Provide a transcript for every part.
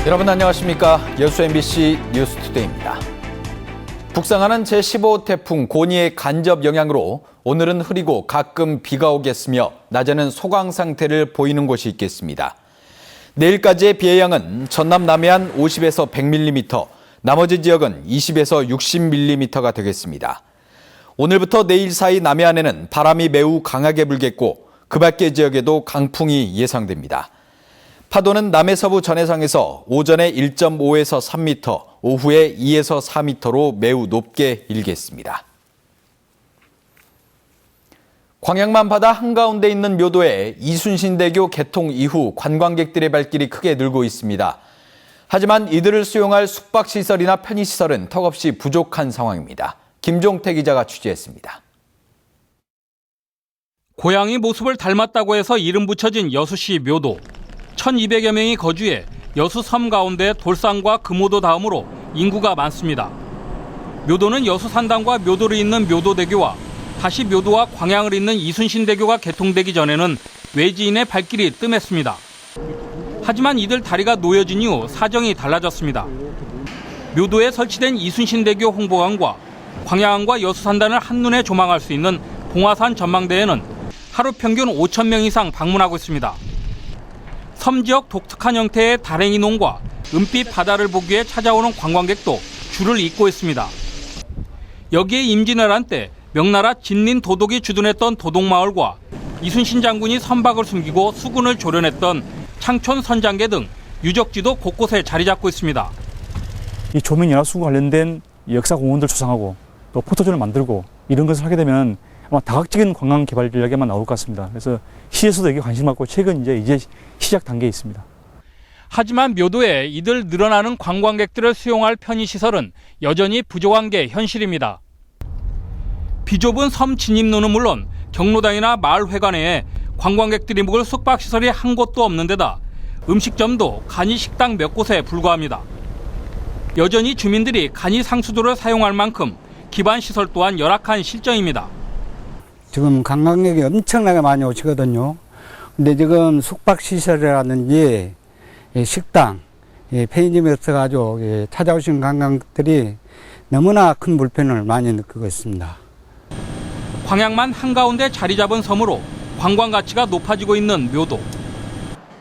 여러분 안녕하십니까? 여수 MBC 뉴스투데이입니다. 북상하는 제15호 태풍 고니의 간접 영향으로 오늘은 흐리고 가끔 비가 오겠으며 낮에는 소강 상태를 보이는 곳이 있겠습니다. 내일까지의 비의 양은 전남 남해안 50에서 100mm, 나머지 지역은 20에서 60mm가 되겠습니다. 오늘부터 내일 사이 남해안에는 바람이 매우 강하게 불겠고 그 밖의 지역에도 강풍이 예상됩니다. 파도는 남해서부 전해상에서 오전에 1.5에서 3m, 오후에 2에서 4m로 매우 높게 일겠습니다. 광양만 바다 한가운데 있는 묘도에 이순신대교 개통 이후 관광객들의 발길이 크게 늘고 있습니다. 하지만 이들을 수용할 숙박시설이나 편의시설은 턱없이 부족한 상황입니다. 김종태 기자가 취재했습니다. 고양이 모습을 닮았다고 해서 이름 붙여진 여수시 묘도. 1,200여 명이 거주해 여수 섬 가운데 돌산과 금오도 다음으로 인구가 많습니다. 묘도는 여수 산당과 묘도를 잇는 묘도대교와 다시 묘도와 광양을 잇는 이순신대교가 개통되기 전에는 외지인의 발길이 뜸했습니다. 하지만 이들 다리가 놓여진 이후 사정이 달라졌습니다. 묘도에 설치된 이순신대교 홍보관과 광양항과 여수 산단을 한눈에 조망할 수 있는 봉화산 전망대에는 하루 평균 5,000명 이상 방문하고 있습니다. 섬 지역 독특한 형태의 다랭이 농과 은빛 바다를 보기 위해 찾아오는 관광객도 줄을 잇고 있습니다. 여기에 임진왜란 때 명나라 진린 도독이 주둔했던 도독마을과 이순신 장군이 선박을 숨기고 수군을 조련했던 창촌 선장계 등 유적지도 곳곳에 자리 잡고 있습니다. 이 조민연합수군 관련된 역사 공원들 조성하고 또 포토존을 만들고 이런 것을 하게 되면 아마 다각적인 관광 개발 전략에만 나올 것 같습니다. 그래서 시에서도 여기 관심을 갖고 최근 이제 시작 단계에 있습니다. 하지만 묘도에 이들 늘어나는 관광객들을 수용할 편의시설은 여전히 부족한 게 현실입니다. 비좁은 섬 진입로는 물론 경로당이나 마을 회관에 관광객들이 묵을 숙박시설이 한 곳도 없는 데다 음식점도 간이 식당 몇 곳에 불과합니다. 여전히 주민들이 간이 상수도를 사용할 만큼 기반 시설 또한 열악한 실정입니다. 지금 관광객이 엄청나게 많이 오시거든요. 근데 지금 숙박시설이라든지 식당, 편의점이 없어가지고 찾아오신 관광객들이 너무나 큰 불편을 많이 느끼고 있습니다. 광양만 한가운데 자리 잡은 섬으로 관광 가치가 높아지고 있는 묘도.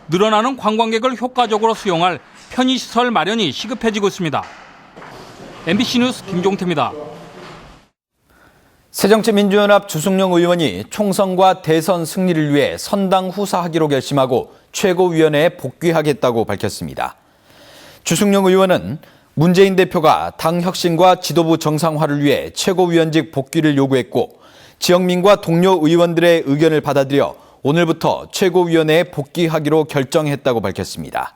늘어나는 관광객을 효과적으로 수용할 편의시설 마련이 시급해지고 있습니다. MBC 뉴스 김종태입니다. 새정치민주연합 주승용 의원이 총선과 대선 승리를 위해 선당 후사하기로 결심하고 최고위원회에 복귀하겠다고 밝혔습니다. 주승용 의원은 문재인 대표가 당 혁신과 지도부 정상화를 위해 최고위원직 복귀를 요구했고 지역민과 동료 의원들의 의견을 받아들여 오늘부터 최고위원회에 복귀하기로 결정했다고 밝혔습니다.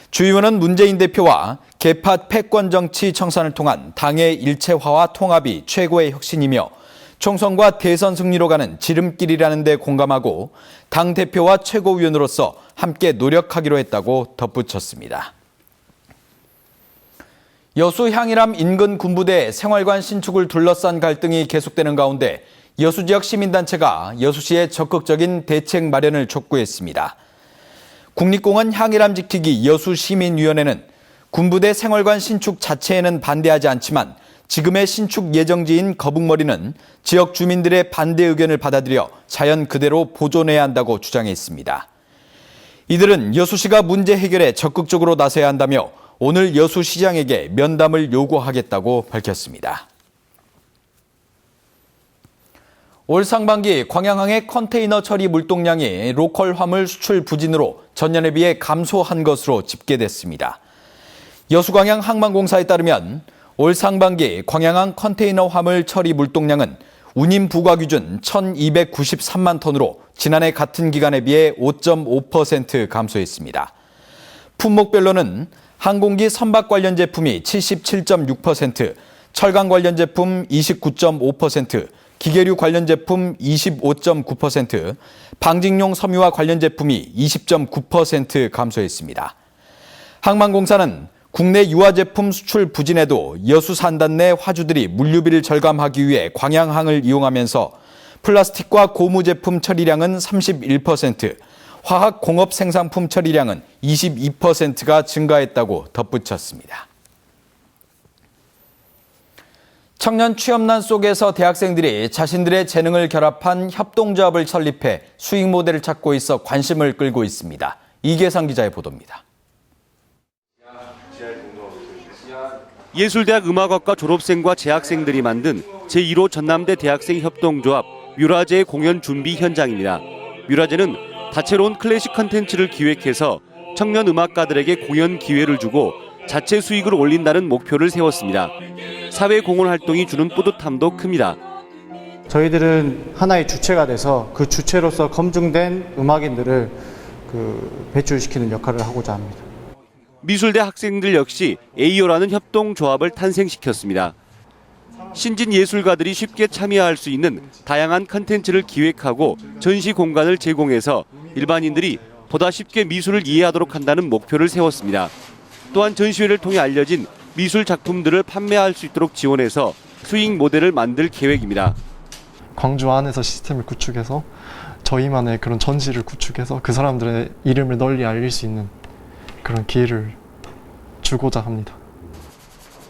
주 의원은 문재인 대표와 개파 패권 정치 청산을 통한 당의 일체화와 통합이 최고의 혁신이며 총선과 대선 승리로 가는 지름길이라는 데 공감하고 당대표와 최고위원으로서 함께 노력하기로 했다고 덧붙였습니다. 여수 향일암 인근 군부대 생활관 신축을 둘러싼 갈등이 계속되는 가운데 여수 지역 시민단체가 여수시에 적극적인 대책 마련을 촉구했습니다. 국립공원 향일암 지키기 여수시민위원회는 군부대 생활관 신축 자체에는 반대하지 않지만 지금의 신축 예정지인 거북머리는 지역 주민들의 반대 의견을 받아들여 자연 그대로 보존해야 한다고 주장했습니다. 이들은 여수시가 문제 해결에 적극적으로 나서야 한다며 오늘 여수시장에게 면담을 요구하겠다고 밝혔습니다. 올 상반기 광양항의 컨테이너 처리 물동량이 로컬 화물 수출 부진으로 전년에 비해 감소한 것으로 집계됐습니다. 여수광양 항만공사에 따르면 올 상반기 광양항 컨테이너 화물 처리 물동량은 운임 부과 기준 1,293만 톤으로 지난해 같은 기간에 비해 5.5% 감소했습니다. 품목별로는 항공기 선박 관련 제품이 77.6%, 철강 관련 제품 29.5%, 기계류 관련 제품 25.9%, 방직용 섬유와 관련 제품이 20.9% 감소했습니다. 항만공사는 국내 유화 제품 수출 부진에도 여수 산단 내 화주들이 물류비를 절감하기 위해 광양항을 이용하면서 플라스틱과 고무 제품 처리량은 31%, 화학 공업 생산품 처리량은 22%가 증가했다고 덧붙였습니다. 청년 취업난 속에서 대학생들이 자신들의 재능을 결합한 협동조합을 설립해 수익 모델을 찾고 있어 관심을 끌고 있습니다. 이계상 기자의 보도입니다. 예술대학 음악학과 졸업생과 재학생들이 만든 제1호 전남대 대학생 협동조합 뮤라제의 공연 준비 현장입니다. 뮤라제는 다채로운 클래식 컨텐츠를 기획해서 청년 음악가들에게 공연 기회를 주고 자체 수익을 올린다는 목표를 세웠습니다. 사회 공헌 활동이 주는 뿌듯함도 큽니다. 저희들은 하나의 주체가 돼서 그 주체로서 검증된 음악인들을 배출시키는 역할을 하고자 합니다. 미술대 학생들 역시 A요라는 협동조합을 탄생시켰습니다. 신진 예술가들이 쉽게 참여할 수 있는 다양한 컨텐츠를 기획하고 전시 공간을 제공해서 일반인들이 보다 쉽게 미술을 이해하도록 한다는 목표를 세웠습니다. 또한 전시회를 통해 알려진 미술 작품들을 판매할 수 있도록 지원해서 수익 모델을 만들 계획입니다. 광주 안에서 시스템을 구축해서 저희만의 그런 전시를 구축해서 그 사람들의 이름을 널리 알릴 수 있는 그런 기회를 주고자 합니다.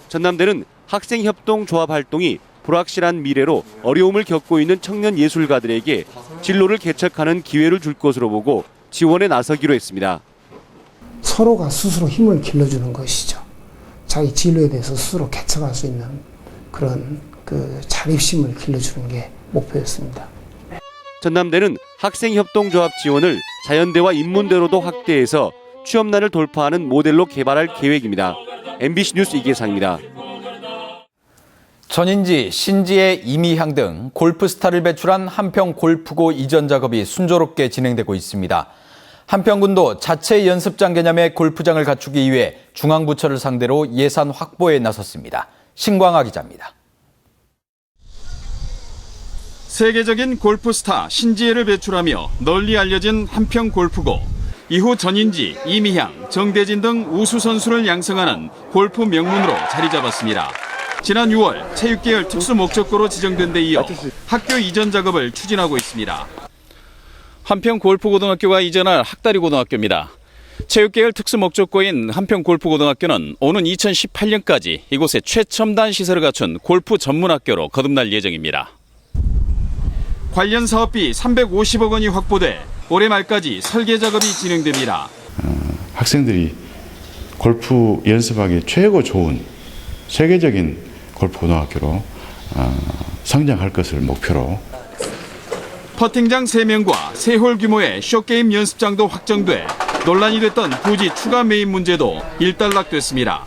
전남대는 학생협동조합 활동이 불확실한 미래로 어려움을 겪고 있는 청년 예술가들에게 진로를 개척하는 기회를 줄 것으로 보고 지원에 나서기로 했습니다. 서로가 스스로 힘을 길러주는 것이죠. 자기 진로에 대해서 스스로 개척할 수 있는 그런 자립심을 길러주는 게 목표였습니다. 전남대는 학생협동조합 지원을 자연대와 인문대로도 확대해서 취업난을 돌파하는 모델로 개발할 계획입니다. MBC 뉴스 이계상입니다. 전인지, 신지의 이미향 등 골프 스타를 배출한 한평 골프고 이전 작업이 순조롭게 진행되고 있습니다. 한평군도 자체 연습장 개념의 골프장을 갖추기 위해 중앙부처를 상대로 예산 확보에 나섰습니다. 신광하 기자입니다. 세계적인 골프 스타 신지혜를 배출하며 널리 알려진 한평 골프고, 이후 전인지, 이미향, 정대진 등 우수 선수를 양성하는 골프 명문으로 자리 잡았습니다. 지난 6월 체육계열 특수 목적고로 지정된 데 이어 학교 이전 작업을 추진하고 있습니다. 한평 골프고등학교가 이전할 학다리 고등학교입니다. 체육계열 특수 목적고인 한평 골프고등학교는 오는 2018년까지 이곳에 최첨단 시설을 갖춘 골프 전문학교로 거듭날 예정입니다. 관련 사업비 350억 원이 확보돼 올해 말까지 설계 작업이 진행됩니다. 학생들이 골프 연습하기 최고 좋은 세계적인 골프 고등학교로 성장할 것을 목표로 퍼팅장 3명과 3홀 규모의 숏게임 연습장도 확정돼 논란이 됐던 부지 추가 매입 문제도 일단락됐습니다.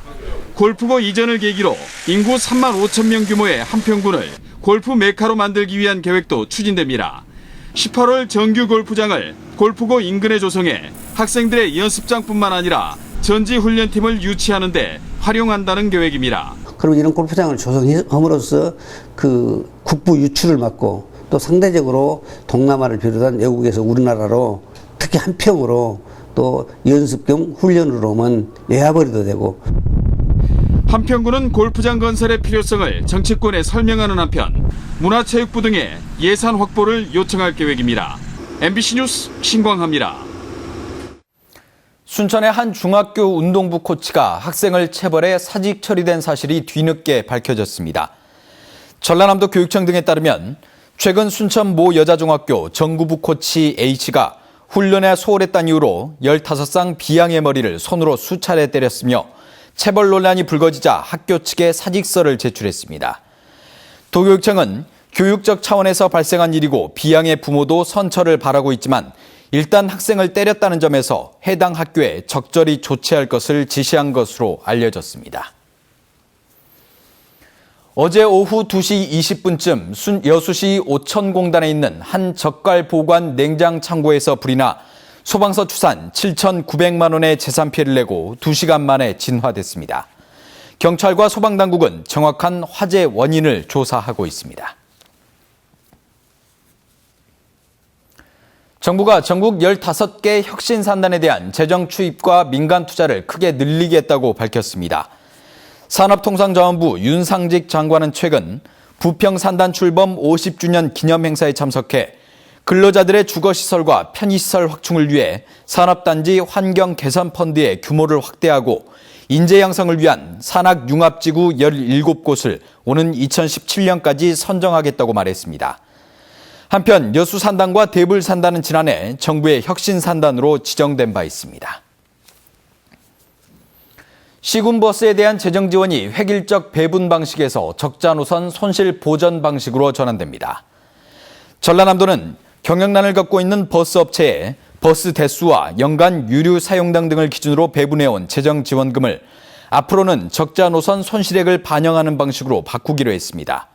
골프고 이전을 계기로 인구 3만 5천 명 규모의 한평군을 골프 메카로 만들기 위한 계획도 추진됩니다. 18홀 정규 골프장을 골프고 인근에 조성해 학생들의 연습장뿐만 아니라 전지 훈련팀을 유치하는 데 활용한다는 계획입니다. 그리고 이런 골프장을 조성함으로써 국부 유출을 막고 또 상대적으로 동남아를 비롯한 외국에서 우리나라로 특히 한평으로 또 연습 겸 훈련으로만 외화벌이도 되고. 한평군은 골프장 건설의 필요성을 정치권에 설명하는 한편 문화체육부 등의 예산 확보를 요청할 계획입니다. MBC 뉴스 신광하입니다. 순천의 한 중학교 운동부 코치가 학생을 체벌해 사직 처리된 사실이 뒤늦게 밝혀졌습니다. 전라남도 교육청 등에 따르면 최근 순천 모 여자중학교 정구부 코치 H가 훈련에 소홀했다는 이유로 15상 비양의 머리를 손으로 수차례 때렸으며 체벌 논란이 불거지자 학교 측에 사직서를 제출했습니다. 도교육청은 교육적 차원에서 발생한 일이고 비양의 부모도 선처를 바라고 있지만 일단 학생을 때렸다는 점에서 해당 학교에 적절히 조치할 것을 지시한 것으로 알려졌습니다. 어제 오후 2시 20분쯤 여수시 오천공단에 있는 한 젓갈 보관 냉장 창고에서 불이 나 소방서 추산 7,900만 원의 재산 피해를 내고 2시간 만에 진화됐습니다. 경찰과 소방당국은 정확한 화재 원인을 조사하고 있습니다. 정부가 전국 15개 혁신산단에 대한 재정 투입과 민간 투자를 크게 늘리겠다고 밝혔습니다. 산업통상자원부 윤상직 장관은 최근 부평산단 출범 50주년 기념 행사에 참석해 근로자들의 주거시설과 편의시설 확충을 위해 산업단지 환경개선펀드의 규모를 확대하고 인재 양성을 위한 산학융합지구 17곳을 오는 2017년까지 선정하겠다고 말했습니다. 한편 여수산단과 대불산단은 지난해 정부의 혁신산단으로 지정된 바 있습니다. 시군버스에 대한 재정 지원이 획일적 배분 방식에서 적자 노선 손실 보전 방식으로 전환됩니다. 전라남도는 경영난을 겪고 있는 버스 업체에 버스 대수와 연간 유류 사용량 등을 기준으로 배분해온 재정 지원금을 앞으로는 적자 노선 손실액을 반영하는 방식으로 바꾸기로 했습니다.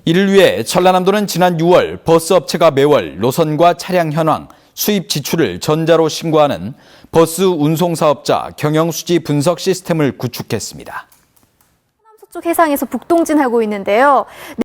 이를 위해 전라남도는 지난 6월 버스 업체가 매월 노선과 차량 현황, 수입 지출을 전자로 신고하는 버스 운송사업자 경영수지 분석 시스템을 구축했습니다. 서쪽 해상에서 북동진하고 있는데요.